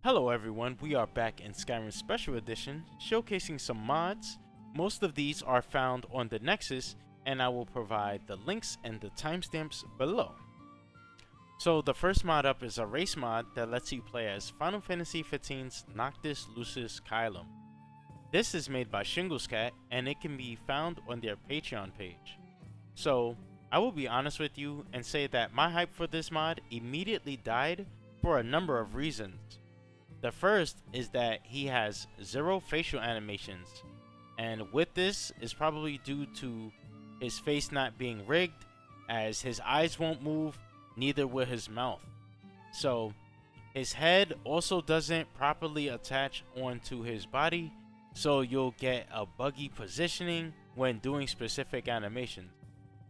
Hello everyone, we are back in Skyrim Special Edition, showcasing some mods. Most of these are found on the Nexus, and I will provide the links and the timestamps below. So the first mod up is a race mod that lets you play as Final Fantasy XV's Noctis Lucis Kylum. This is made by Cat, and it can be found on their Patreon page. So, I will be honest with you and say that my hype for this mod immediately died for a number of reasons. The first is that he has zero facial animations, and with this is probably due to his face not being rigged, as his eyes won't move, neither will his mouth. So, his head also doesn't properly attach onto his body, so you'll get a buggy positioning when doing specific animations.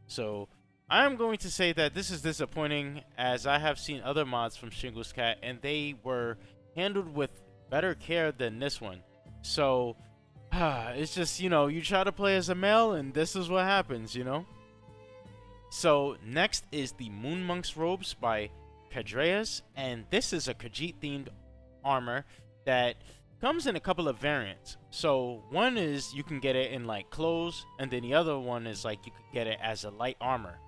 So, I am going to say that this is disappointing, as I have seen other mods from Cat and they were handled with better care than this one. So, it's just, you try to play as a male and this is what happens, So, next is the Moon Monk's Robes by Kadreas, and this is a Khajiit themed armor that comes in a couple of variants. So, one is you can get it in like clothes, and then the other one is like you could get it as a light armor.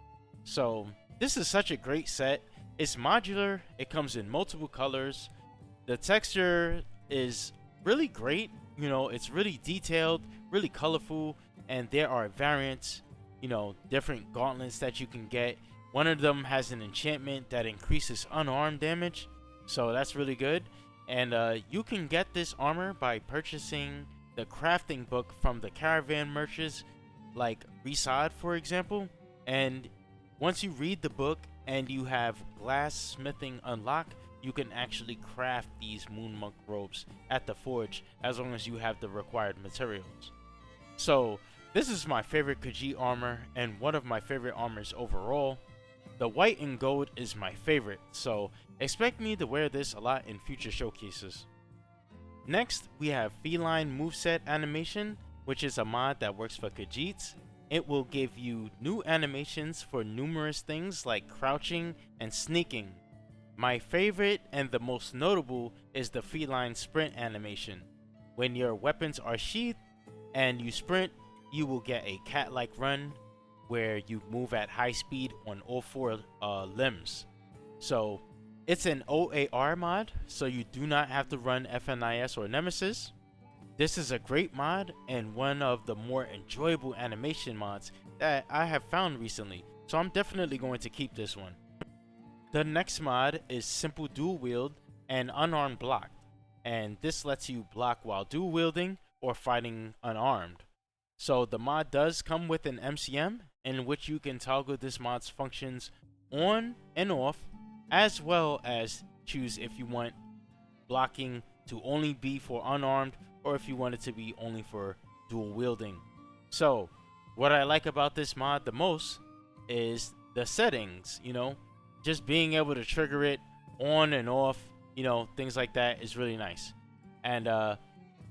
So, this is such a great set. It's modular, it comes in multiple colors. The texture is really great, it's really detailed, really colorful, and there are variants, different gauntlets that you can get. One of them has an enchantment that increases unarmed damage, so that's really good. And you can get this armor by purchasing the crafting book from the caravan merchants, like Resad, for example. And once you read the book and you have glass smithing unlocked, you can actually craft these Moon Monk robes at the forge as long as you have the required materials. So, this is my favorite Khajiit armor and one of my favorite armors overall. The white and gold is my favorite, so expect me to wear this a lot in future showcases. Next, we have Feline Moveset animation, which is a mod that works for Khajiits. It will give you new animations for numerous things like crouching and sneaking. My favorite and the most notable is the feline sprint animation. When your weapons are sheathed and you sprint, you will get a cat-like run where you move at high speed on all four limbs. So, it's an OAR mod, so you do not have to run FNIS or Nemesis. This is a great mod and one of the more enjoyable animation mods that I have found recently, so I'm definitely going to keep this one. The next mod is Simple Dual Wield and Unarmed Block, and this lets you block while dual wielding or fighting unarmed. So the mod does come with an MCM in which you can toggle this mod's functions on and off, as well as choose if you want blocking to only be for unarmed or if you want it to be only for dual wielding. So what I like about this mod the most is the settings, just being able to trigger it on and off, things like that is really nice. And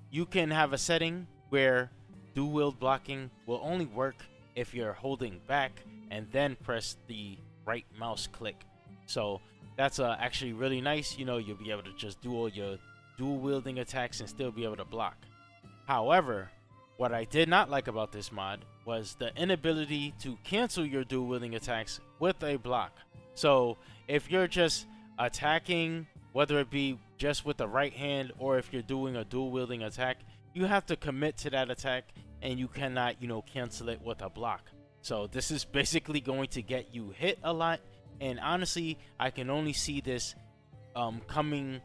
you can have a setting where dual wield blocking will only work if you're holding back and then press the right mouse click. So that's actually really nice. You'll be able to just do all your dual wielding attacks and still be able to block. However, what I did not like about this mod was the inability to cancel your dual wielding attacks with a block. So if you're just attacking, whether it be just with the right hand or if you're doing a dual wielding attack, you have to commit to that attack and you cannot, cancel it with a block. So this is basically going to get you hit a lot, and honestly, I can only see this coming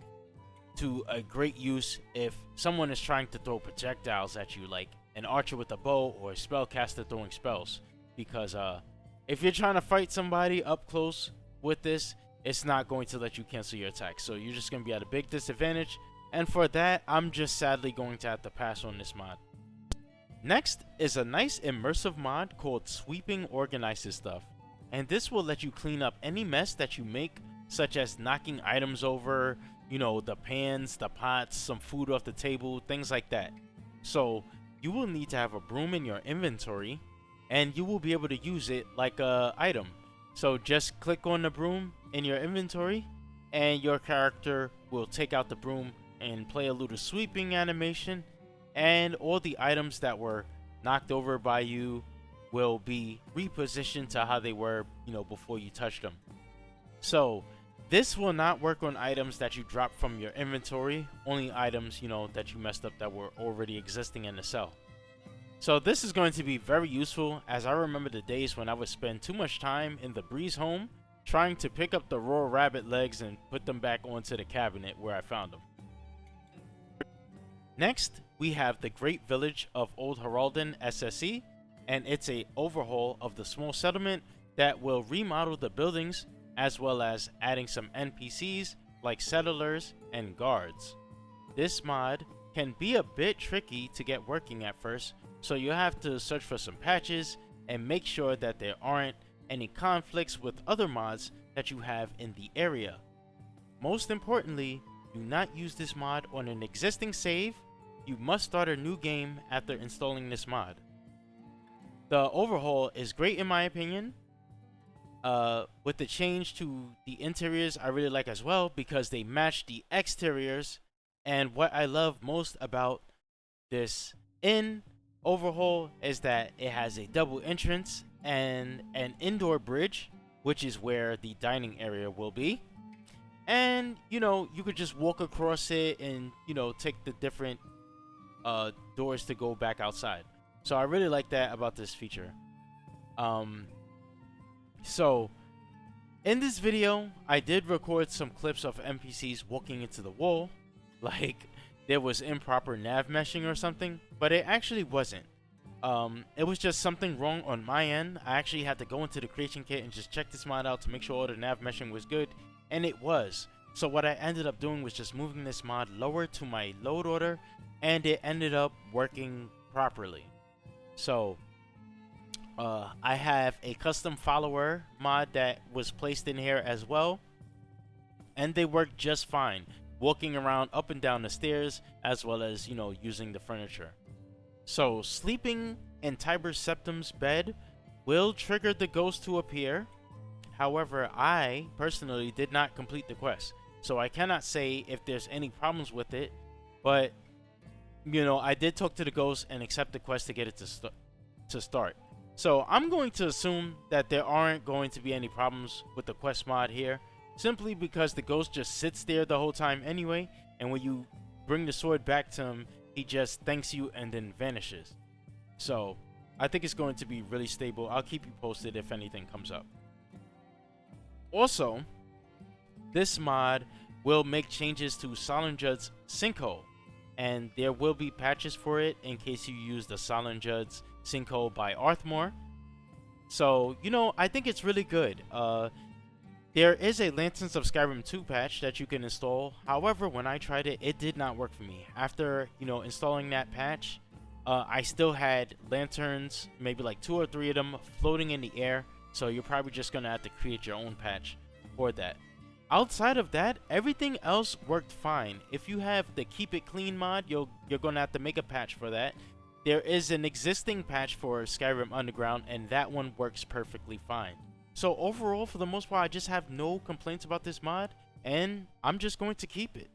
to a great use if someone is trying to throw projectiles at you, like an archer with a bow or a spellcaster throwing spells. Because if you're trying to fight somebody up close with this, it's not going to let you cancel your attack. So you're just going to be at a big disadvantage. And for that, I'm just sadly going to have to pass on this mod. Next is a nice immersive mod called Sweeping Organizes Stuff. And this will let you clean up any mess that you make, such as knocking items over, the pans, the pots, some food off the table, things like that. So you will need to have a broom in your inventory, and you will be able to use it like a item. So just click on the broom in your inventory and your character will take out the broom and play a little sweeping animation, and all the items that were knocked over by you will be repositioned to how they were, before you touched them. So this will not work on items that you drop from your inventory, only items, that you messed up that were already existing in the cell. So this is going to be very useful, as I remember the days when I would spend too much time in the breeze home trying to pick up the raw rabbit legs and put them back onto the cabinet where I found them. Next, we have the Great Village of Old Hroldan SSE, and it's a overhaul of the small settlement that will remodel the buildings as well as adding some NPCs like settlers and guards. This mod can be a bit tricky to get working at first, so you have to search for some patches and make sure that there aren't any conflicts with other mods that you have in the area. Most importantly, do not use this mod on an existing save. You must start a new game after installing this mod. The overhaul is great in my opinion. With the change to the interiors, I really like as well because they match the exteriors. And what I love most about this overhaul is that it has a double entrance and an indoor bridge, which is where the dining area will be. And you could just walk across it and take the different doors to go back outside. So I really like that about this feature. So in this video, I did record some clips of NPCs walking into the wall, like there was improper nav meshing or something, but it actually wasn't. It was just something wrong on my end. I actually had to go into the creation kit and just check this mod out to make sure all the nav meshing was good, and it was. So what I ended up doing was just moving this mod lower to my load order, and it ended up working properly. So I have a custom follower mod that was placed in here as well, and they work just fine, walking around up and down the stairs as well as using the furniture. So sleeping in Tiber Septim's bed will trigger the ghost to appear. However, I personally did not complete the quest, so I cannot say if there's any problems with it, but I did talk to the ghost and accept the quest to get it to start. So I'm going to assume that there aren't going to be any problems with the quest mod here, simply because the ghost just sits there the whole time anyway, and when you bring the sword back to him, he just thanks you and then vanishes. So I think it's going to be really stable. I'll keep you posted if anything comes up. Also, this mod will make changes to Solunjuds sinkhole, and there will be patches for it in case you use the solunjuds sinkhole by Arthmore. So I think it's really good. There is a Lanterns of Skyrim 2 patch that you can install. However, when I tried it, it did not work for me. After installing that patch, I still had lanterns, maybe like 2 or 3 of them, floating in the air. So you're probably just gonna have to create your own patch for that. Outside of that, everything else worked fine. If you have the Keep It Clean mod, you're gonna have to make a patch for that. There is an existing patch for Skyrim Underground, and that one works perfectly fine. So overall, for the most part, I just have no complaints about this mod, and I'm just going to keep it.